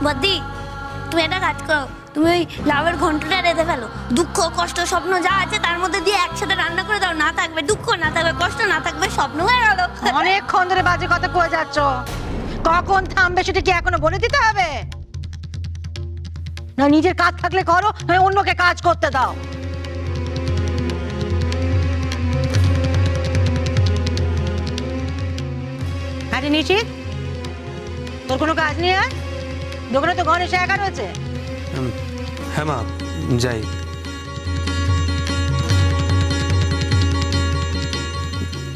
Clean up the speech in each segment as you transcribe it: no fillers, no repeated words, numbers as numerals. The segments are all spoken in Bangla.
বদ্দি, তুমি একটা কাজ করো, তুমি ওই লাউয়ের ঘন্টটা রেঁধে ফেলো। দুঃখ কষ্ট স্বপ্ন যা আছে তার মধ্যে দিয়ে একসাথে রান্না করে দাও, না থাকবে দুঃখ, না থাকবে কষ্ট, না থাকবে স্বপ্ন হয়ে গেল। অনেকক্ষণ ধরে বাজে কথা কয়ে যাচ্ছ, কখন থামবে সেটা কি এখনো বলে দিতে হবে? না নিজের কাজ থাকলে করো, নয় অন্যকে কাজ করতে দাও। আরে নিশিত, তোর কোনো কাজ নেই আর? দোকানে তো ঘরে এসে একা রয়েছে। হ্যাঁ মা, যাই।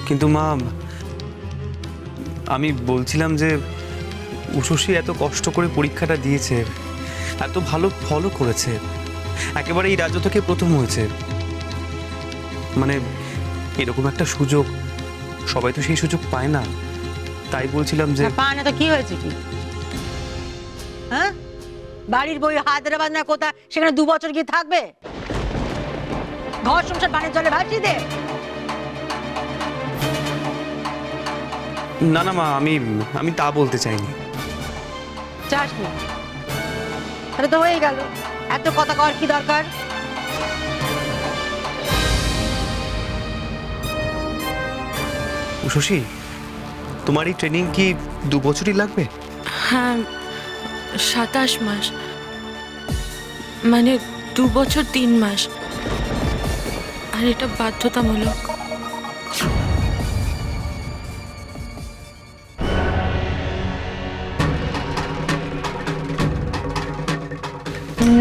কিন্তু মা, আমি বলছিলাম যে উষসী এত কষ্ট করে পরীক্ষাটা দিয়েছে, এত ভালো ফলও করেছে, একেবারে এই রাজ্য থেকে প্রথম হয়েছে। মানে এরকম একটা সুযোগ সবাই তো সেই সুযোগ পায় না। তাই বলছিলাম যে পায় না তো কি হয়েছে কি? হ্যাঁ, বাড়ির বই হায়দ্রাবাদ না কোথা, সেখানে 2 বছর গিয়ে থাকবে? ঘর সংসার পানির জলে ভাসিয়ে দে। না না মা, আমি তা বলতে চাইনি। চাসনি তাহলে তো হয়ে গেল, এত কথা কর কি দরকার? উষসী, তোমার এই ট্রেনিং কি 2 বছরই লাগবে? হ্যাঁ, 27 মাস, মানে 2 বছর 3 মাস, আর এটা বাধ্যতামূলক।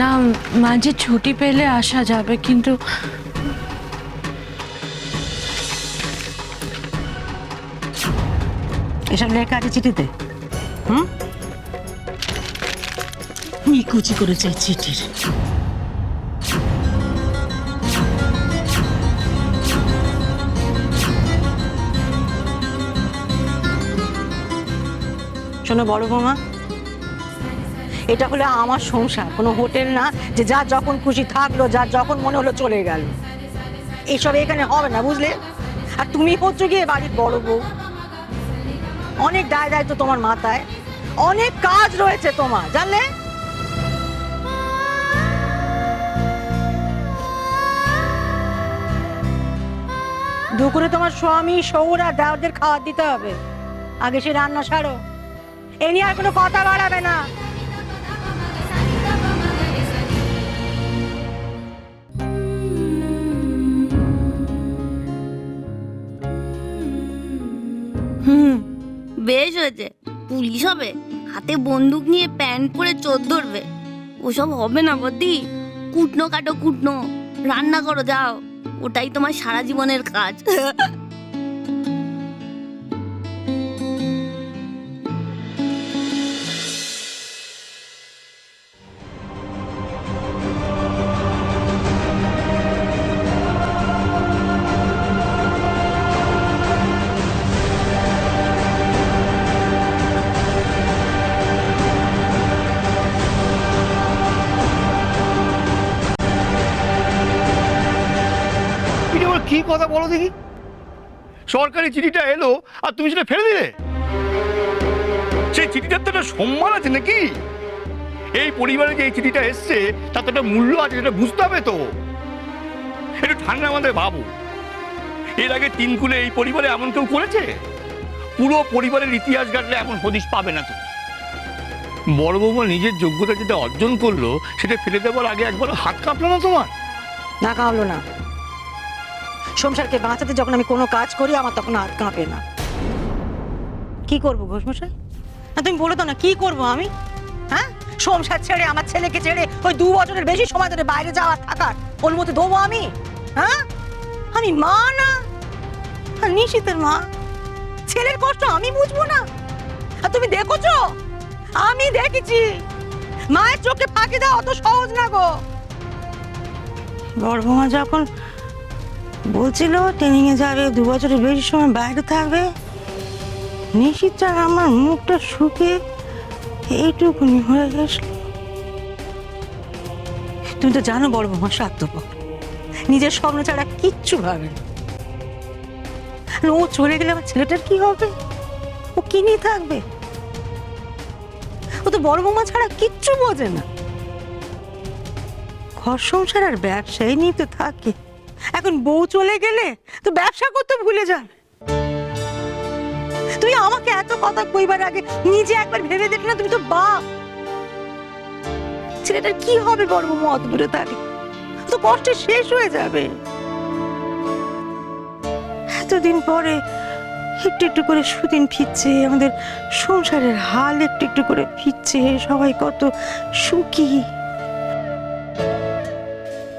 না, মাঝে ছুটি পেলে আসা যাবে, কিন্তু এসব লেখা আছে চিঠিতে? নিকুচি করেছে এই চিঠির। শোনো বড় বৌমা, এটা হলো আমার সংসার, কোনো হোটেল না যে যা যখন খুশি থাকলো, যা যখন মনে হলো চলে গেল। এইসব এখানে হবে না, বুঝলে? আর তুমি হচ্ছে গিয়ে বাড়ির বড় বউ, অনেক দায় দায়িত্ব তোমার মাথায়, অনেক কাজ রয়েছে তোমার, জানলে? দুপুরে তোমার স্বামী সৌর আর দাওয়াতদের খাবার দিতে হবে, আগে সে রান্না সারো। এ নিয়ে আর কোনো কথা বাড়াবে না। বেশ হয়েছে, পুলিশ হবে, হাতে বন্দুক নিয়ে প্যান্ট পরে চোর ধরবে, ওসব হবে না বদ্দি। কুটনো কাটো কুটনো, রান্না করো যাও, ওটাই তোমার সারা জীবনের কাজ। কি কথা বলো দেখি? সরকারি চিঠিটা এলো আর তুমি সেটা ফেলে দিলে? সেই চিঠিটার তো একটা সম্মান আছে নাকি? এই পরিবারে যে এই চিঠিটা এসছে তার তো একটা মূল্য আছে, সেটা বুঝতে হবে তো। একটু ঠান্ডা মাথায় ভাবো, এর আগে 3 কুলে এই পরিবারে এমন কেউ করেছে? পুরো পরিবারের ইতিহাস ঘাটলে এমন হদিশ পাবে না তো। বড় বৌমা নিজের যোগ্যতা যেটা অর্জন করলো সেটা ফেলে দেওয়ার আগে একবার হাত কাঁপলো না তোমার? না কাঁপলো না। সংসারকে বাঁচাতে যখন আমি কোনো কাজ করি আমার তখন হাত কাঁপে না। কি করবো ঘোষমশাই? না তুমি বলো তো না, কি করবো আমি? হ্যাঁ, সংসার ছেড়ে আমার ছেলেকে ছেড়ে ওই 2 বছরের বেশি সময় ধরে বাইরে যাওয়া থাকার অনুমতি দেবো আমি? হ্যাঁ, আমি মা না? নিশিতের মা, ছেলের কষ্ট আমি বুঝবো না? আর তুমি দেখোছো? আমি দেখেছি, মায়ের চোখে ফাঁকি দেওয়া অত সহজ না গো। বড় বৌমা যখন বলছিল ট্রেনিং এ যাবে, 2 বছরের বেশি সময় বাইরে থাকবে, নিশিত আমার মুখটা শুকিয়ে এইটুকুনি হয়ে গেছিল। তুমি তো জানো বড় বৌমা স্বার্থপর, নিজের স্বপ্ন ছাড়া কিচ্ছু ভাবে না। ও চলে গেলে আমার ছেলেটার কি হবে? ও কি নিয়ে থাকবে? ও তো বড় বৌমা ছাড়া কিচ্ছু বোঝে না। ঘর সংসার আর ব্যবসায় নিয়ে তো থাকে। এখন বউ চলে গেলে তো ব্যবসা করতে ভুলে যাবে। তুই আমাকে এত কথা কইবার আগে নিজে একবার ভেবে দেখ না, তুমি তো বাপ। ছেলেটার কি হবে বড় বৌমা অত দূরে থাকে, তো কষ্ট শেষ হয়ে যাবে। এতদিন পরে একটু একটু করে সুদিন ফিরছে, আমাদের সংসারের হাল একটু একটু করে ফিরছে, সবাই কত সুখী।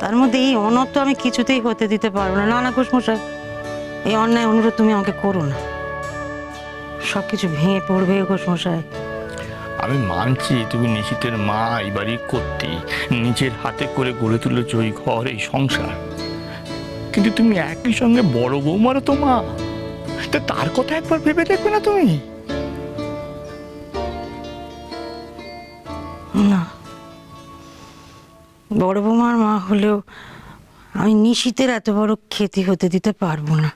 তার মধ্যে এই অনর্থ আমি কিছুতেই হতে দিতে পারবো না। না না ঘোষমশাই, এই অন্যায় অনুরোধ তুমি আমাকে করো না। সবকিছু ভেঙে পড়বে ঘোষমশাই। আমি মানছি তুমি নিশিতের মা, এই বাড়ি করতে নিজের হাতে করে গড়ে তুলেছ এই ঘর, এই সংসার, কিন্তু তুমি একই সঙ্গে বড় বৌমারও তো মা। তা তার কথা একবার ভেবে দেখবে না তুমি? না, বড় বৌমার মা হলেও আমি নিশিতের এত বড় ক্ষতি হতে দিতে পারবো না।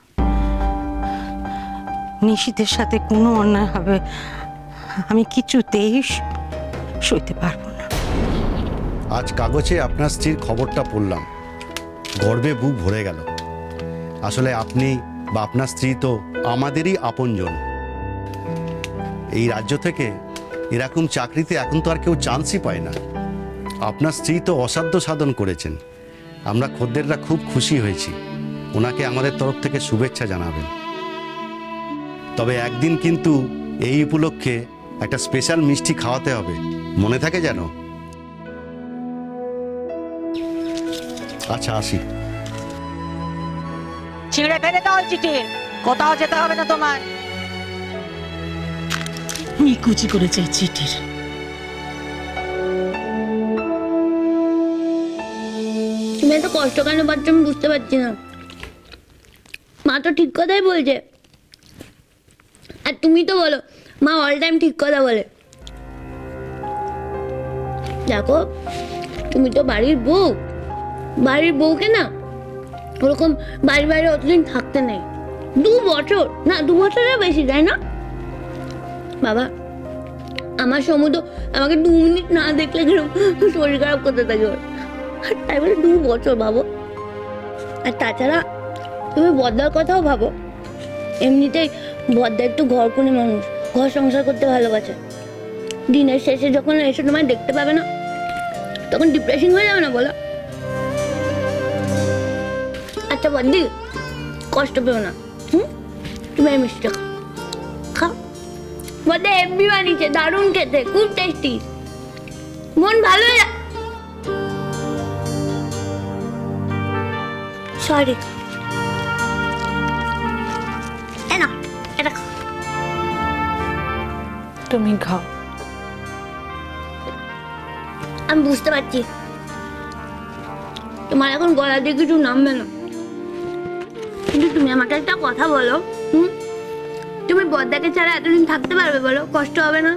নিশিতের সাথে কোনো অন্যায় হবে আমি কিছুতেই সইতে পারবো না। আজ কাগজে আপনার স্ত্রীর খবরটা পড়লাম, গর্বে বুক ভরে গেল। আসলে আপনি বা আপনার স্ত্রী তো আমাদেরই আপনজন। এই রাজ্য থেকে এরকম চাকরিতে এখন তো আর কেউ চান্সই পায় না। আপনার স্ত্রী তো অসাধ্য সাধন করেছেন। আমরা খদ্দেররা খুব খুশি হয়েছি। ওনাকে আমাদের তরফ থেকে শুভেচ্ছা জানাবেন। তবে একদিন কিন্তু এই উপলক্ষে একটা স্পেশাল মিষ্টি খাওয়াতে হবে, মনে থাকে যেন। আচ্ছা, আসি। ছিঁড়ে ফেলে দাও চিঠি, কোথাও যেতে হবে না তোমার। নিকুচি করেছে এই চিঠির। তুমি এত কষ্ট কেন পাচ্ছ আমি বুঝতে পারছি না। মা তো ঠিক কথাই বলছে, আর তুমি তো বলো মা অল টাইম ঠিক কথা বলে। দেখো, তুমি তো বাড়ির বউ, বাড়ির বউকে না ওরকম বাড়ি বাইরে অতদিন থাকতে নেই। 2 বছর না, 2 বছরের বেশি, তাই না বাবা? আমার সমুদ্র আমাকে 2 মিনিট না দেখলে কিরকম শরীর খারাপ করতে থাকে ওর, তাই বলে 2 বছর ভাবো। আর তাছাড়া তুমি বদ্দার কথাও ভাবো। এমনিতেই বদ্দা একটু ঘরকুনি মানুষ, ঘর সংসার করতে ভালোবাসে। দিনের শেষে যখন এসে তোমায় দেখতে পাবে না, তখন ডিপ্রেশন হয়ে যাবে না বলো? আচ্ছা বদ্দি, কষ্ট পেও না, তুমি এই মিষ্টিটা খাও, খাও। বদ্দা এমবি বানিয়েছে, দারুণ খেতে, খুব টেস্টি, মন ভালো হয়ে যা। সরি, না এটা খাও। তুমি খাও। আমি বুঝতে পারছি তোমার এখন গলা দিয়ে কিছু নামবে না, কিন্তু তুমি আমাকে একটা কথা বলো, তুমি বদ্দাকে ছাড়া এতদিন থাকতে পারবে বলো? কষ্ট হবে না?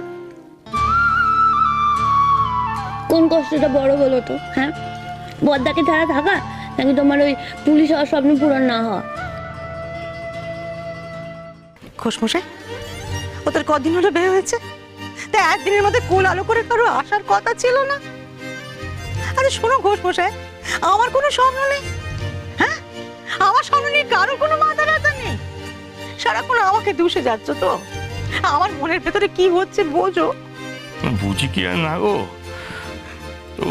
কোন কষ্টটা বড় বলো তো? হ্যাঁ, বদ্দাকে ছাড়া থাকা নাকি তোমার ওই পুলিশ হওয়ার স্বপ্ন পূরণ না হওয়া? ঘোষমশাই, ওদের কদিন হলো বিয়ে হয়েছে, তাই একদিনের মধ্যে কোল আলো করে কারো আসার কথা ছিল না? আরে শোনো ঘোষমশাই, আমার কোনো স্বপ্ন নেই। হ্যাঁ, আমার স্বপ্ন নিয়ে কারো কোনো মাথা ব্যথা নেই। সারাক্ষণ আমাকে দুষে যাচ্ছ তো। আমার মনের ভেতরে কি হচ্ছে বোঝো? বুঝি কি আর না গো, তো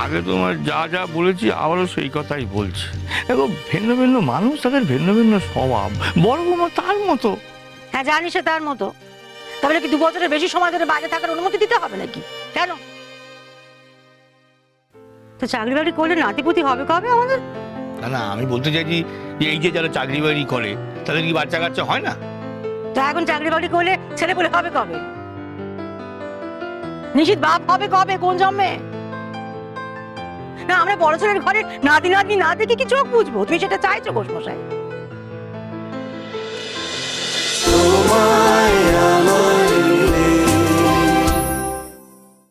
আগে তোমার যা যা বলেছি আবারও সেই কথাই বলছি। দেখো, ভিন্ন ভিন্ন মানুষ, তাদের ভিন্ন ভিন্ন স্বভাব। বড় বৌমা তার মতো। হ্যাঁ জানি সে তার মতো, তাহলে কি 2 বছরের বেশি সময় ধরে বাইরে থাকার অনুমতি দিতে হবে নাকি? কেন? তো চাকরি বাকরি করলে নাতিপুতি হবে কবে আমাদের? না না, আমি বলতে চাইছি যে এই যে যারা চাকরি বাকরি করে তাদের কি বাচ্চা কাচ্চা হয় না? তো এখন চাকরি বাকরি করলে ছেলে পেলে হবে কবে? নিশ্চিত বাপ হবে কবে, কোন জন্মে? না আমরা বড় ছেলের ঘরে নাতি নাতনি না দেখে কি চোখ বুঝবো? তুমি সেটা চাইছো ঘোষমশাই?